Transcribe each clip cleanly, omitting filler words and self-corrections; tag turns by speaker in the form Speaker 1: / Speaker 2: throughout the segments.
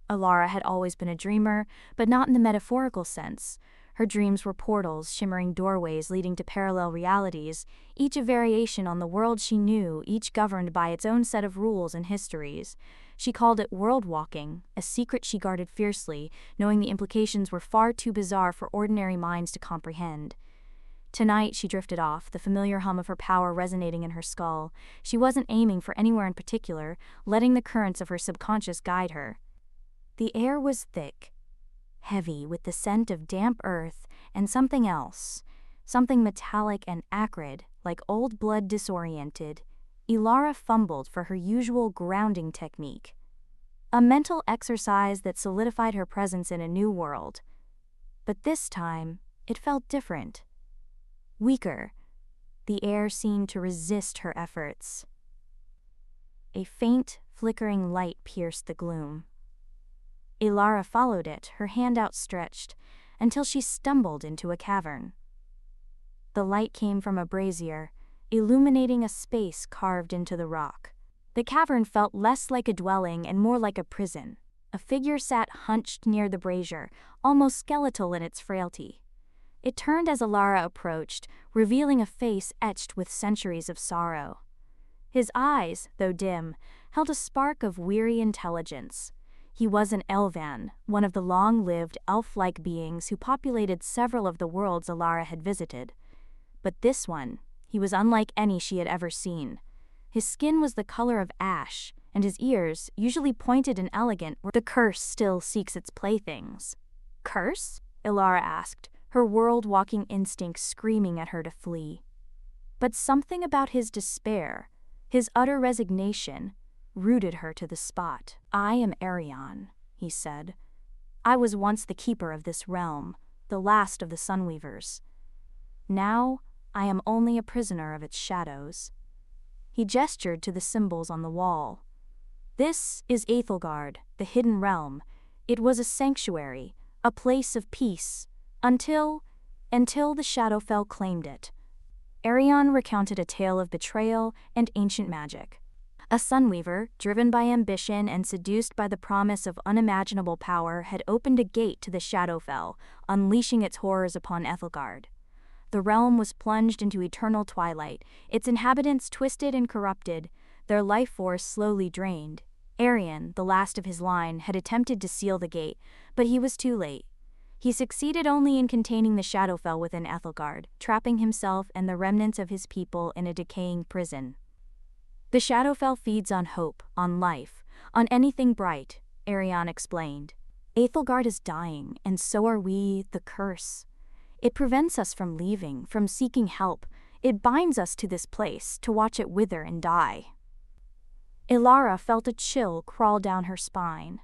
Speaker 1: Alara had always been a dreamer, but not in the metaphorical sense. Her dreams were portals, shimmering doorways leading to parallel realities, each a variation on the world she knew, each governed by its own set of rules and histories. She called it world walking, a secret she guarded fiercely, knowing the implications were far too bizarre for ordinary minds to comprehend. Tonight she drifted off, the familiar hum of her power resonating in her skull. She wasn't aiming for anywhere in particular, letting the currents of her subconscious guide her. The air was thick, heavy with the scent of damp earth and something else, something metallic and acrid, like old blood disoriented. Alara fumbled for her usual grounding technique, a mental exercise that solidified her presence in a new world. But this time, it felt different. Weaker. The air seemed to resist her efforts. A faint, flickering light pierced the gloom. Alara followed it, her hand outstretched, until she stumbled into a cavern. The light came from a brazier, illuminating a space carved into the rock. The cavern felt less like a dwelling and more like a prison. A figure sat hunched near the brazier, almost skeletal in its frailty. It turned as Alara approached, revealing a face etched with centuries of sorrow. His eyes, though dim, held a spark of weary intelligence. He was an Elvan, one of the long-lived elf-like beings who populated several of the worlds Alara had visited. But this one, he was unlike any she had ever seen. His skin was the color of ash, and his ears, usually pointed and elegant, where the curse still seeks its playthings. Curse? Alara asked, her world-walking instinct screaming at her to flee. But something about his despair, his utter resignation, rooted her to the spot. "I am Arion," he said. "I was once the keeper of this realm, the last of the Sunweavers. Now, I am only a prisoner of its shadows." He gestured to the symbols on the wall. "This is Aethelgard, the hidden realm. It was a sanctuary, a place of peace, until the Shadowfell claimed it." Arion recounted a tale of betrayal and ancient magic. A Sunweaver, driven by ambition and seduced by the promise of unimaginable power, had opened a gate to the Shadowfell, unleashing its horrors upon Aethelgard. The realm was plunged into eternal twilight, its inhabitants twisted and corrupted, their life force slowly drained. Arion, the last of his line, had attempted to seal the gate, but he was too late. He succeeded only in containing the Shadowfell within Aethelgard, trapping himself and the remnants of his people in a decaying prison. "The Shadowfell feeds on hope, on life, on anything bright," Arion explained. "Aethelgard is dying, and so are we, the curse. It prevents us from leaving, from seeking help. It binds us to this place, to watch it wither and die." Alara felt a chill crawl down her spine.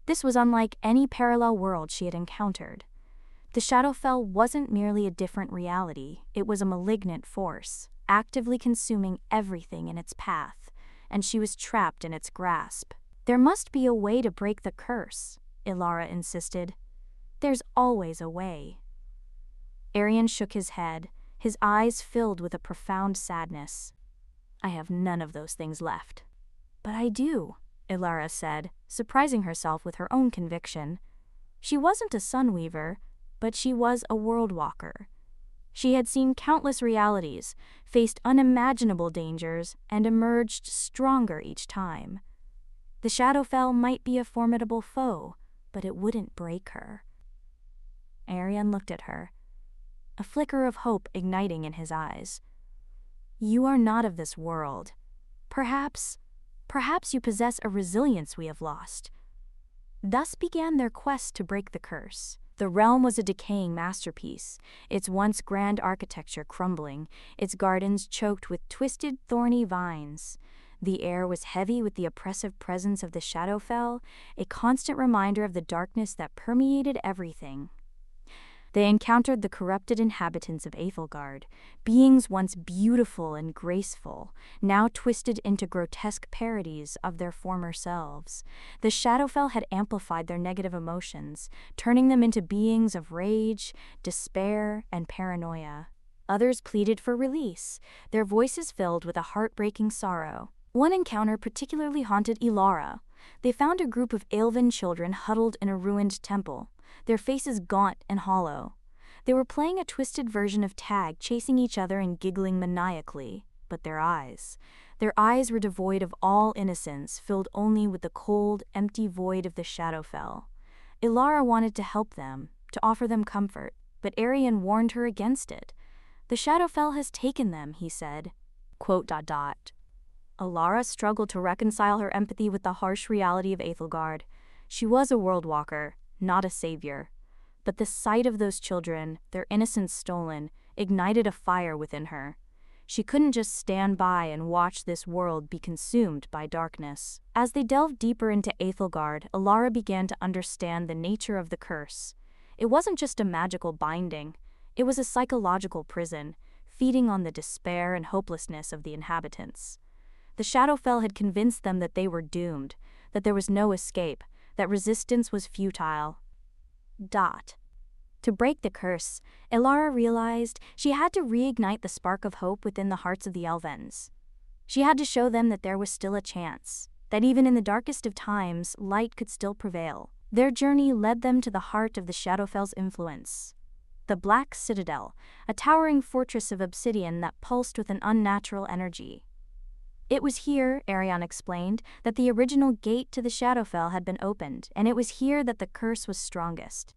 Speaker 1: This was unlike any parallel world she had encountered. The Shadowfell wasn't merely a different reality, it was a malignant force, actively consuming everything in its path, and she was trapped in its grasp. "There must be a way to break the curse," Alara insisted. "There's always a way." Arion shook his head, his eyes filled with a profound sadness. "I have none of those things left." "But I do," Alara said, surprising herself with her own conviction. She wasn't a Sunweaver, but she was a world-walker. She had seen countless realities, faced unimaginable dangers, and emerged stronger each time. The Shadowfell might be a formidable foe, but it wouldn't break her. Arion looked at her, a flicker of hope igniting in his eyes. "You are not of this world. Perhaps you possess a resilience we have lost." Thus began their quest to break the curse. The realm was a decaying masterpiece, its once grand architecture crumbling, its gardens choked with twisted, thorny vines. The air was heavy with the oppressive presence of the Shadowfell, a constant reminder of the darkness that permeated everything. They encountered the corrupted inhabitants of Aethelgard, beings once beautiful and graceful, now twisted into grotesque parodies of their former selves. The Shadowfell had amplified their negative emotions, turning them into beings of rage, despair, and paranoia. Others pleaded for release, their voices filled with a heartbreaking sorrow. One encounter particularly haunted Ilara. They found a group of elven children huddled in a ruined temple, their faces gaunt and hollow. They were playing a twisted version of tag, chasing each other and giggling maniacally. But their eyes were devoid of all innocence, filled only with the cold, empty void of the Shadowfell. Ilara wanted to help them, to offer them comfort, but Arian warned her against it. "The Shadowfell has taken them," he said. ... Ilara struggled to reconcile her empathy with the harsh reality of Aethelgard. She was a world walker, not a savior. But the sight of those children, their innocence stolen, ignited a fire within her. She couldn't just stand by and watch this world be consumed by darkness. As they delved deeper into Aethelgard, Ilara began to understand the nature of the curse. It wasn't just a magical binding. It was a psychological prison, feeding on the despair and hopelessness of the inhabitants. The Shadowfell had convinced them that they were doomed, that there was no escape, that resistance was futile. To break the curse, Ilara realized she had to reignite the spark of hope within the hearts of the Elvens. She had to show them that there was still a chance, that even in the darkest of times, light could still prevail. Their journey led them to the heart of the Shadowfell's influence. The Black Citadel, a towering fortress of obsidian that pulsed with an unnatural energy. It was here, Arian explained, that the original gate to the Shadowfell had been opened, and it was here that the curse was strongest.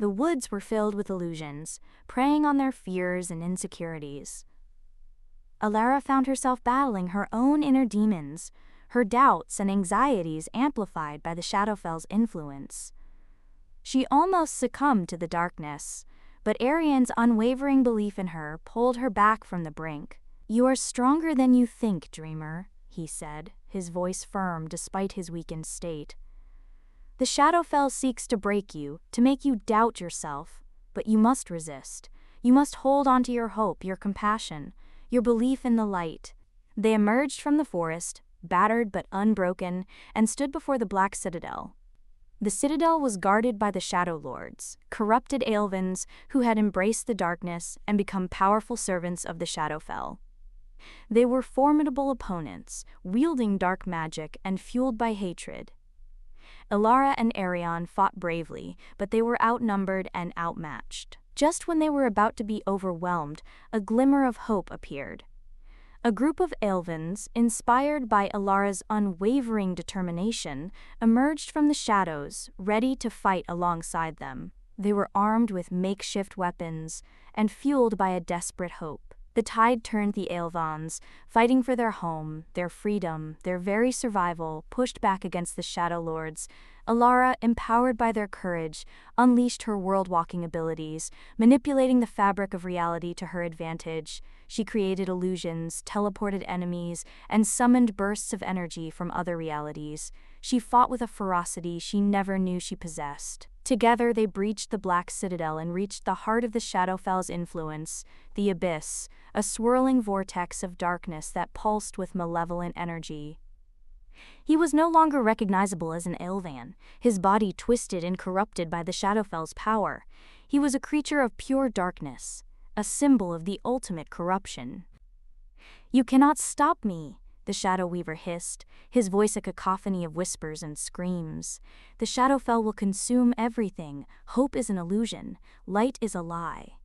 Speaker 1: The woods were filled with illusions, preying on their fears and insecurities. Ilara found herself battling her own inner demons, her doubts and anxieties amplified by the Shadowfell's influence. She almost succumbed to the darkness, but Arian's unwavering belief in her pulled her back from the brink. "You are stronger than you think, dreamer," he said, his voice firm despite his weakened state. "The Shadowfell seeks to break you, to make you doubt yourself, but you must resist. You must hold on to your hope, your compassion, your belief in the light." They emerged from the forest, battered but unbroken, and stood before the Black Citadel. The citadel was guarded by the Shadow Lords, corrupted Elvens who had embraced the darkness and become powerful servants of the Shadowfell. They were formidable opponents, wielding dark magic and fueled by hatred. Ilara and Arian fought bravely, but they were outnumbered and outmatched. Just when they were about to be overwhelmed, a glimmer of hope appeared. A group of Elvens, inspired by Ilara's unwavering determination, emerged from the shadows, ready to fight alongside them. They were armed with makeshift weapons and fueled by a desperate hope. The tide turned the Elvans, fighting for their home, their freedom, their very survival, pushed back against the Shadow Lords. Ilara, empowered by their courage, unleashed her world-walking abilities, manipulating the fabric of reality to her advantage. She created illusions, teleported enemies, and summoned bursts of energy from other realities. She fought with a ferocity she never knew she possessed. Together they breached the Black Citadel and reached the heart of the Shadowfell's influence, the Abyss, a swirling vortex of darkness that pulsed with malevolent energy. He was no longer recognizable as an Elvan, his body twisted and corrupted by the Shadowfell's power. He was a creature of pure darkness, a symbol of the ultimate corruption. "You cannot stop me," the Shadow Weaver hissed, his voice a cacophony of whispers and screams. "The Shadowfell will consume everything. Hope is an illusion. Light is a lie."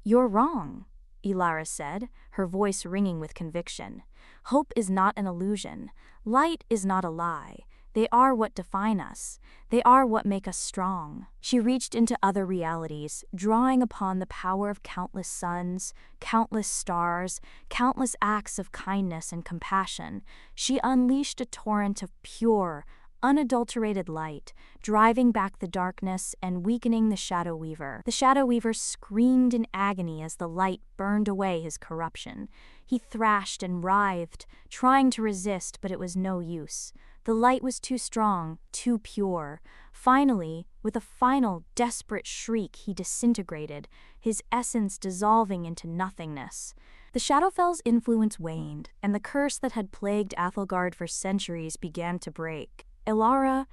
Speaker 1: "You're wrong," Ilara said, her voice ringing with conviction. "Hope is not an illusion. Light is not a lie. They are what define us. They are what make us strong." She reached into other realities, drawing upon the power of countless suns, countless stars, countless acts of kindness and compassion. She unleashed a torrent of pure, unadulterated light, driving back the darkness and weakening the Shadow Weaver. The Shadow Weaver screamed in agony as the light burned away his corruption. He thrashed and writhed, trying to resist, but it was no use. The light was too strong, too pure. Finally, with a final, desperate shriek, he disintegrated, his essence dissolving into nothingness. The Shadowfell's influence waned, and the curse that had plagued Aethelgard for centuries began to break. Ilara,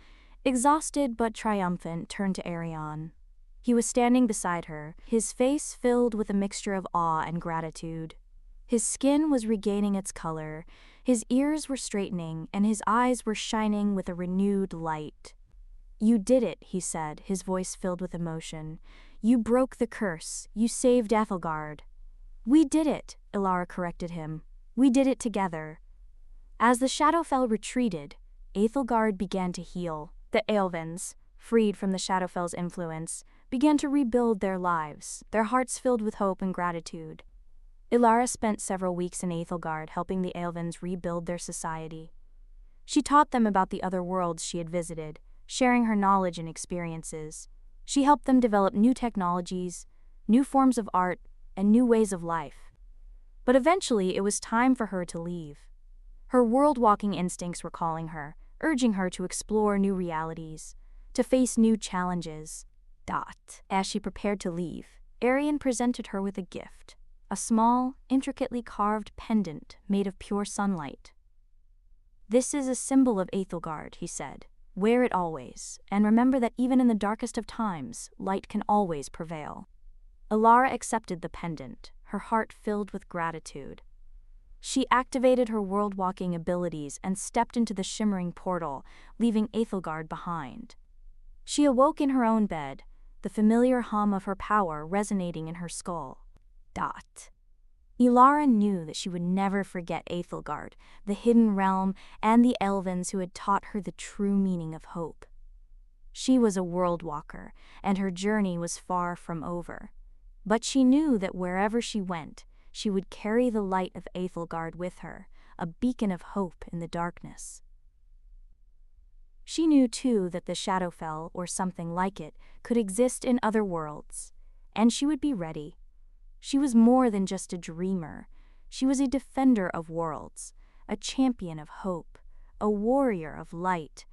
Speaker 1: exhausted but triumphant, turned to Arian. He was standing beside her, his face filled with a mixture of awe and gratitude. His skin was regaining its color, His ears were straightening, and his eyes were shining with a renewed light. "You did it," he said, his voice filled with emotion. "You broke the curse. You saved Ethelgard." "We did it," Ilara corrected him. "We did it together." As the Shadowfell retreated, Ethelgard began to heal. The Aelvins, freed from the Shadowfell's influence, began to rebuild their lives, their hearts filled with hope and gratitude. Ilara spent several weeks in Ethelgard helping the Aelvins rebuild their society. She taught them about the other worlds she had visited, sharing her knowledge and experiences. She helped them develop new technologies, new forms of art, and new ways of life. But eventually it was time for her to leave. Her world-walking instincts were calling her, urging her to explore new realities, to face new challenges. As she prepared to leave, Arion presented her with a gift, a small, intricately carved pendant made of pure sunlight. "This is a symbol of Ethelgard," he said. "Wear it always, and remember that even in the darkest of times, light can always prevail." Ilara accepted the pendant, her heart filled with gratitude. She activated her world-walking abilities and stepped into the shimmering portal, leaving Ethelgard behind. She awoke in her own bed, the familiar hum of her power resonating in her skull. Ilara knew that she would never forget Ethelgard, the hidden realm, and the Elvins who had taught her the true meaning of hope. She was a world walker, and her journey was far from over. But she knew that wherever she went, she would carry the light of Ethelgard with her, a beacon of hope in the darkness. She knew too that the Shadowfell, or something like it, could exist in other worlds, and she would be ready. She was more than just a dreamer. She was a defender of worlds, a champion of hope, a warrior of light,